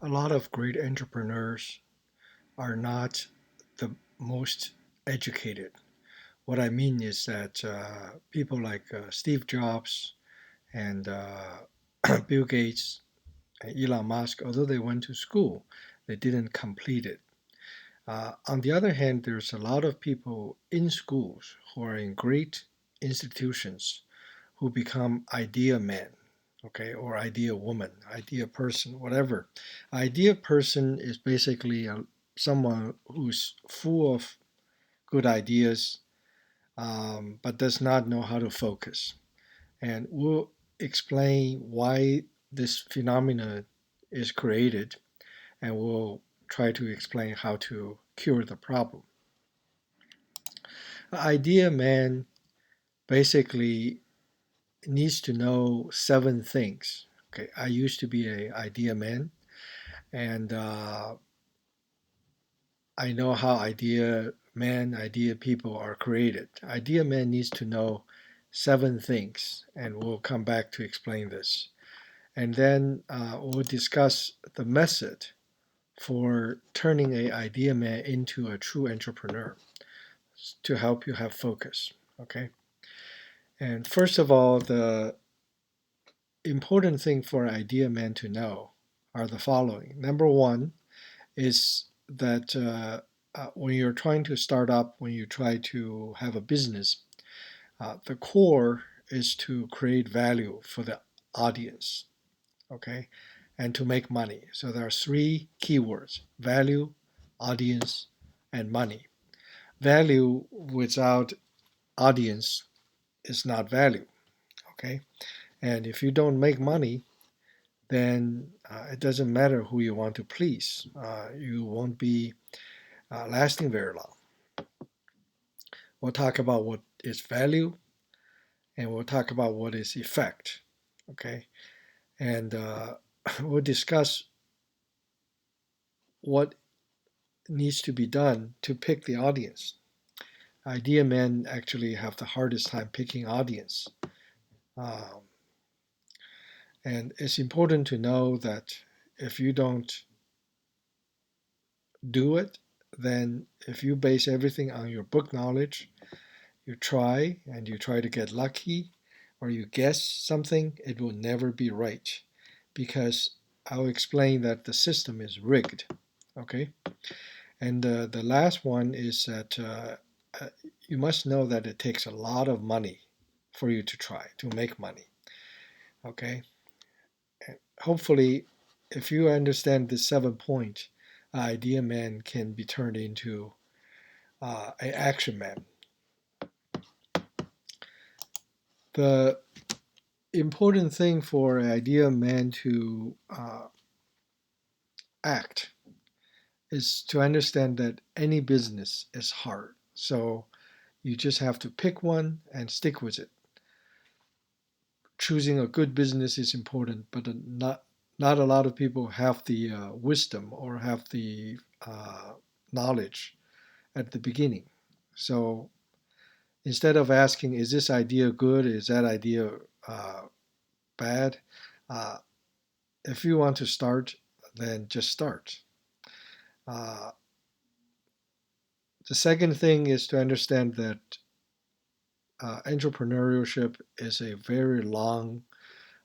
A lot of great entrepreneurs are not the most educated. What I mean is that people like Steve Jobs and Bill Gates and Elon Musk, although they went to school, they didn't complete it. On the other hand, there's a lot of people in schools who are in great institutions who become idea men, okay, or idea woman, idea person, whatever. Idea person is basically someone who's full of good ideas, but does not know how to focus. And we'll explain why this phenomena is created, and we'll try to explain how to cure the problem. Idea man basically needs to know seven things. Okay, I used to be a idea man, and I know how idea man, idea people are created. Idea man needs to know seven things, and we'll come back to explain this. And then we'll discuss the method for turning a idea man into a true entrepreneur to help you have focus. Okay. And first of all, the important thing for an idea man to know are the following. Number one is that when you're trying to start up, when you try to have a business, the core is to create value for the audience, okay, and to make money. So there are three keywords: value, audience, and money. Value without audience is not value, okay? And if you don't make money, then it doesn't matter who you want to please. You won't be lasting very long. We'll talk about what is value, and we'll talk about what is effect. Okay, and we'll discuss what needs to be done to pick the audience. Idea men actually have the hardest time picking audience, um, and it's important to know that if you don't do it, then if you base everything on your book knowledge, you try and you try to get lucky or you guess something, it will never be right because I'll explain that the system is rigged. Okay? And the last one is that uh, you must know that it takes a lot of money for you to try to make money. Okay? And hopefully, if you understand the 7 point, idea man can be turned into an action man. The important thing for an idea man to act is to understand that any business is hard. So you just have to pick one and stick with it. Choosing a good business is important, but not a lot of people have the wisdom or have the knowledge at the beginning. So instead of asking, is this idea good? Is that idea bad? Uh, if you want to start, then just start. Uh, the second thing is to understand that entrepreneurship is a very long,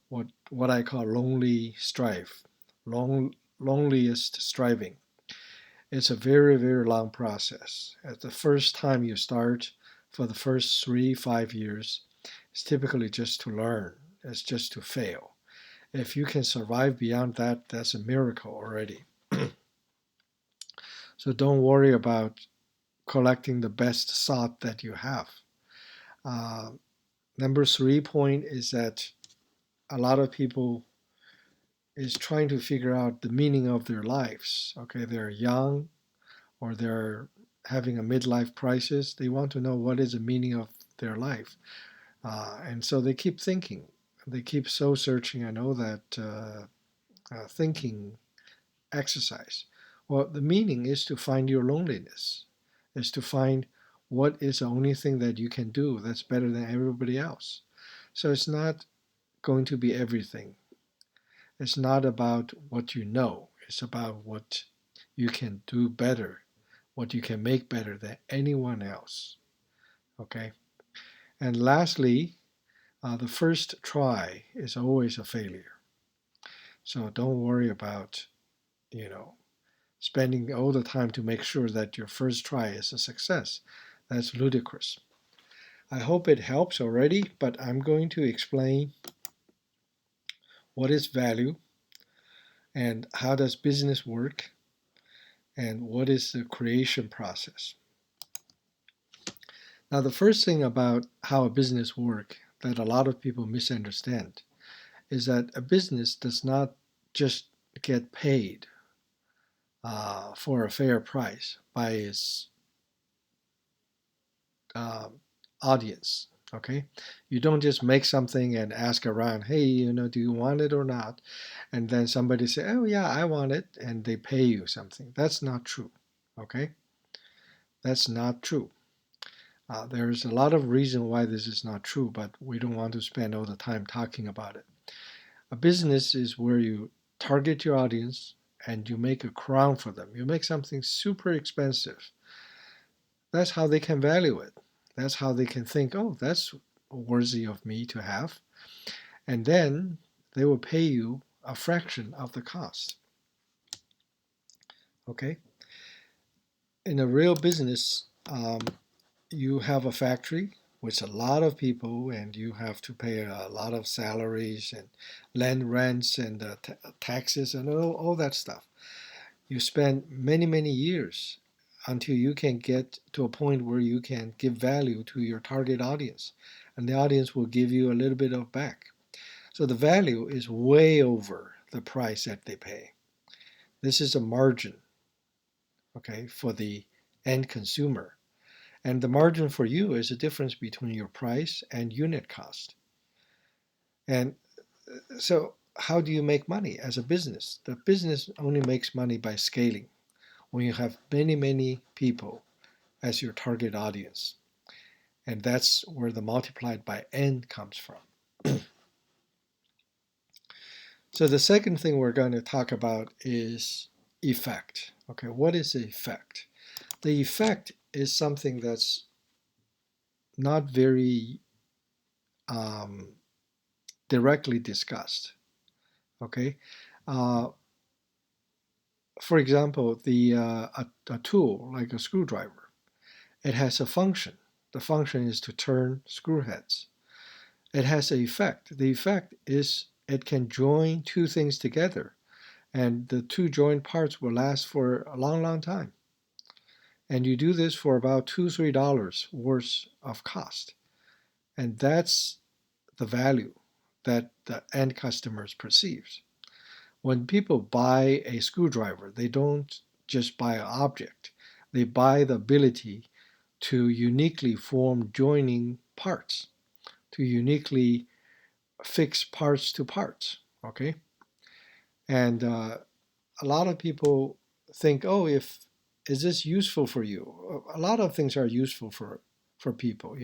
what I call lonely strive, loneliest striving. It's a very very long process. At the first time you start, for the first 3 5 years, it's typically just to learn. It's just to fail. If you can survive beyond that, that's a miracle already. So don't worry about collecting the best sod that you have. Uh, Number 3 point is that a lot of people is trying to figure out the meaning of their lives. Okay, they're young or they're having a midlife crisis. They want to know what is the meaning of their life, and so they keep thinking. They keep soul searching. I know that thinking exercise. Well, the meaning is to find your loneliness. Is to find what is the only thing that you can do that's better than everybody else. So it's not going to be everything. It's not about what you know. It's about what you can do better, what you can make better than anyone else. Okay? And lastly, the first try is always a failure. So don't worry about, you know, spending all the time to make sure that your first try is a success. That's ludicrous. I hope it helps already, but I'm going to explain what is value and how does business work and what is the creation process. Now, the first thing about how a business works that a lot of people misunderstand is that a business does not just get paid for a fair price by its uh, audience. Okay, you don't just make something and ask around, hey, do you want it or not? And then somebody say, oh yeah, I want it, and they pay you something. That's not true. Okay, that's not true. There's a lot of reason why this is not true, but we don't want to spend all the time talking about it. A business is where you target your audience and you make a crown for them. You make something super expensive. That's how they can value it. That's how they can think, oh, that's worthy of me to have. And then they will pay you a fraction of the cost. Okay? In a real business, you have a factory with a lot of people, and you have to pay a lot of salaries and land rents and taxes and all that stuff. You spend many, many years until you can get to a point where you can give value to your target audience, and the audience will give you a little bit of back. So the value is way over the price that they pay. This is a margin, okay, for the end consumer. And the margin for you is the difference between your price and unit cost. And so how do you make money as a business? The business only makes money by scaling when you have many, many people as your target audience. And that's where the multiplied by n comes from. So the second thing we're going to talk about is effect. Okay, what is the effect? The effect is something that's not very um, directly discussed. Okay, uh, for example, a tool like a screwdriver, it has a function. The function is to turn screw heads. It has an effect. The effect is it can join two things together, and the two joined parts will last for a long, long time. And you do this for about $2-3 worth of cost, and that's the value that the end customers perceives. When people buy a screwdriver, they don't just buy an object; they buy the ability to uniquely form joining parts, to uniquely fix parts to parts. Okay, and a lot of people think, oh, if is this useful for you? A lot of things are useful for people.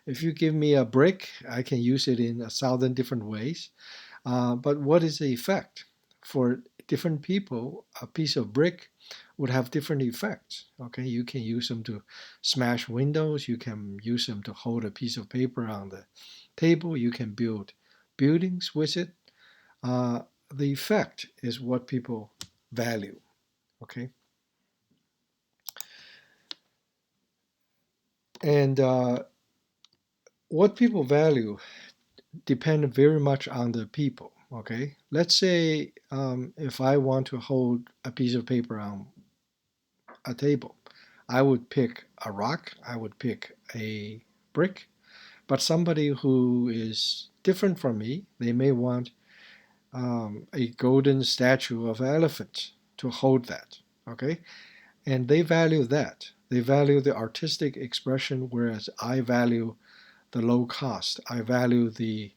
If you give me a brick, I can use it in 1,000 different ways. But what is the effect? For different people, a piece of brick would have different effects. Okay, you can use them to smash windows. You can use them to hold a piece of paper on the table. You can build buildings with it. Uh, the effect is what people value. Okay, and what people value depend very much on the people. Okay, let's say if I want to hold a piece of paper on a table, I would pick a rock, I would pick a brick. But somebody who is different from me, they may want a golden statue of an elephant to hold that. Okay, and they value that. They value the artistic expression, whereas I value the low cost. I value the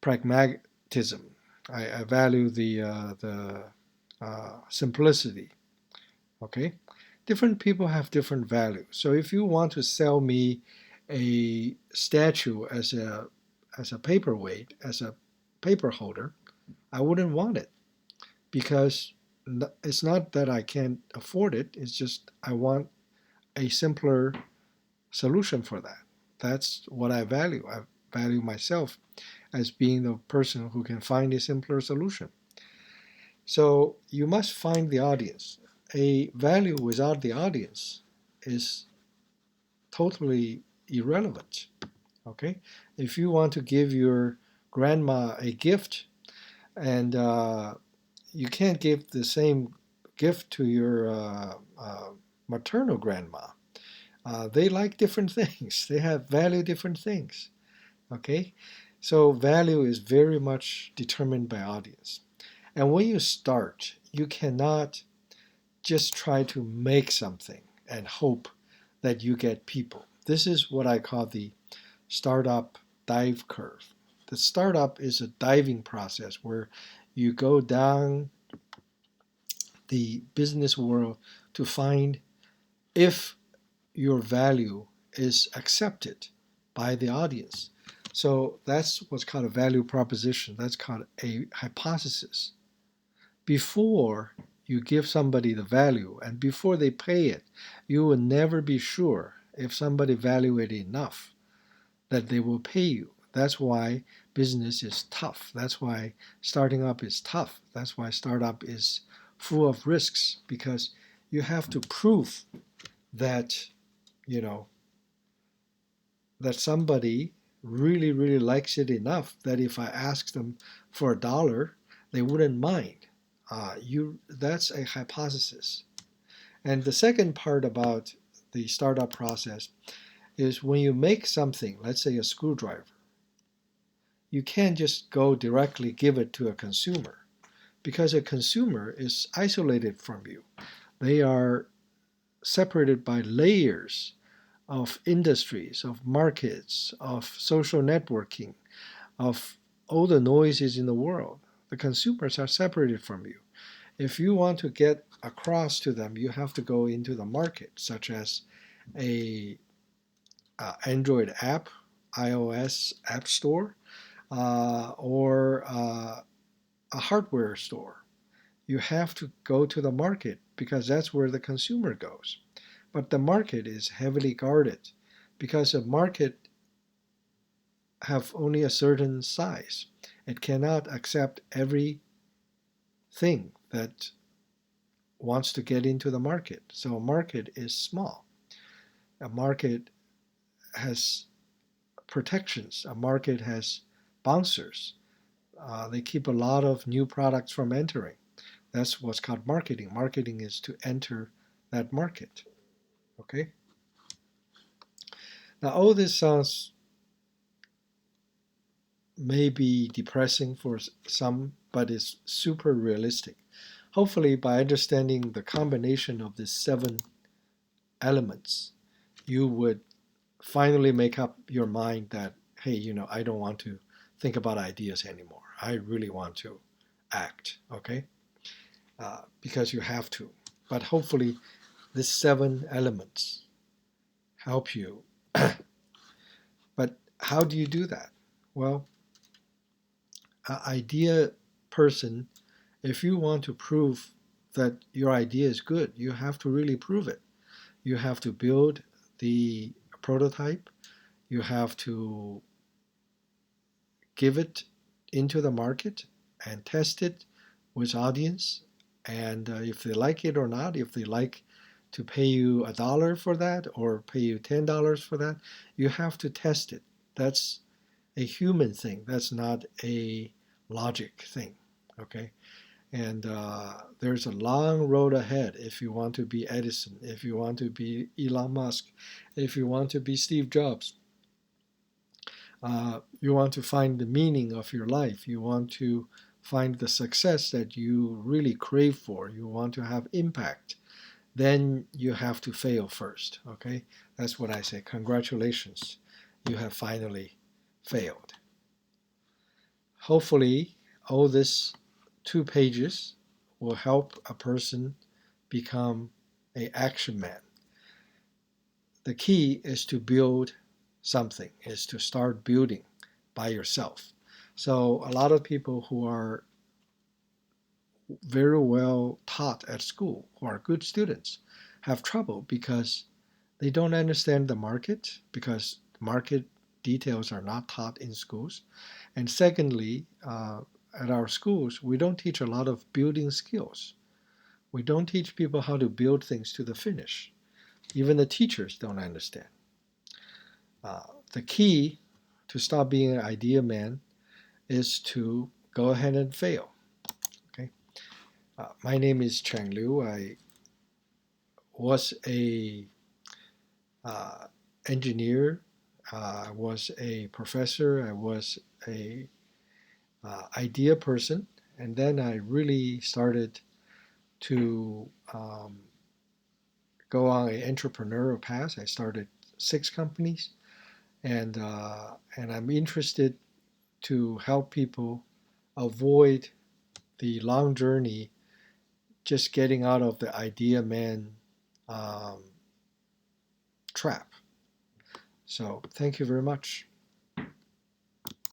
pragmatism. I value the simplicity. Okay, different people have different values. So if you want to sell me a statue as a paperweight, as a paper holder, I wouldn't want it because it's not that I can't afford it. It's just I want a simpler solution for that. That's what I value. I value myself as being the person who can find a simpler solution. So you must find the audience. A value without the audience is totally irrelevant. Okay? If you want to give your grandma a gift and you can't give the same gift to your maternal grandma, they like different things. They have value different things. Okay? So value is very much determined by audience. And when you start, you cannot just try to make something and hope that you get people. This is what I call the startup dive curve. The startup is a diving process where you go down the business world to find if your value is accepted by the audience. So that's what's called a value proposition. That's called a hypothesis. Before you give somebody the value and before they pay it, you will never be sure if somebody value it enough that they will pay you. That's why business is tough. That's why starting up is tough. That's why startup is full of risks because you have to prove that, you know, that somebody really, really likes it enough that if I ask them for $1, they wouldn't mind. That's a hypothesis. And the second part about the startup process is when you make something, let's say a screwdriver, you can't just go directly give it to a consumer because a consumer is isolated from you. They are separated by layers of industries, of markets, of social networking, of all the noises in the world. The consumers are separated from you. If you want to get across to them, you have to go into the market, such as a Android app, iOS app store, or a hardware store. You have to go to the market because that's where the consumer goes. But the market is heavily guarded because a market have only a certain size. It cannot accept everything that wants to get into the market. So a market is small. A market has protections. A market has bouncers. They keep a lot of new products from entering. That's what's called marketing. Marketing is to enter that market. Okay. Now, all this sounds maybe depressing for some, but it's super realistic. Hopefully, by understanding the combination of these 7 elements, you would finally make up your mind that, hey, I don't want to think about ideas anymore. I really want to act, okay? Because you have to. But hopefully, these 7 elements help you. But how do you do that? Well, an idea person, if you want to prove that your idea is good, you have to really prove it. You have to build the prototype. You have to give it into the market and test it with audience. And if they like it or not, if they like to pay you $1 for that or pay you $10 for that, you have to test it. That's a human thing. That's not a logic thing. Okay. And there's a long road ahead if you want to be Edison, if you want to be Elon Musk, if you want to be Steve Jobs. You want to find the meaning of your life. You want to find the success that you really crave for. You want to have impact. Then you have to fail first. Okay? That's what I say. Congratulations. You have finally failed. Hopefully, all this 2 pages will help a person become an action man. The key is to build something, is to start building by yourself. So a lot of people who are very well taught at school, who are good students, have trouble because they don't understand the market, because market details are not taught in schools. And secondly, at our schools, we don't teach a lot of building skills. We don't teach people how to build things to the finish. Even the teachers don't understand. The key to stop being an idea man is to go ahead and fail. Okay. My name is Cheng Liu. I was a uh, engineer. I was a professor. I was a idea person, and then I really started to go on an entrepreneurial path. I started 6 companies, and I'm interested to help people avoid the long journey just getting out of the idea man um, trap. So thank you very much.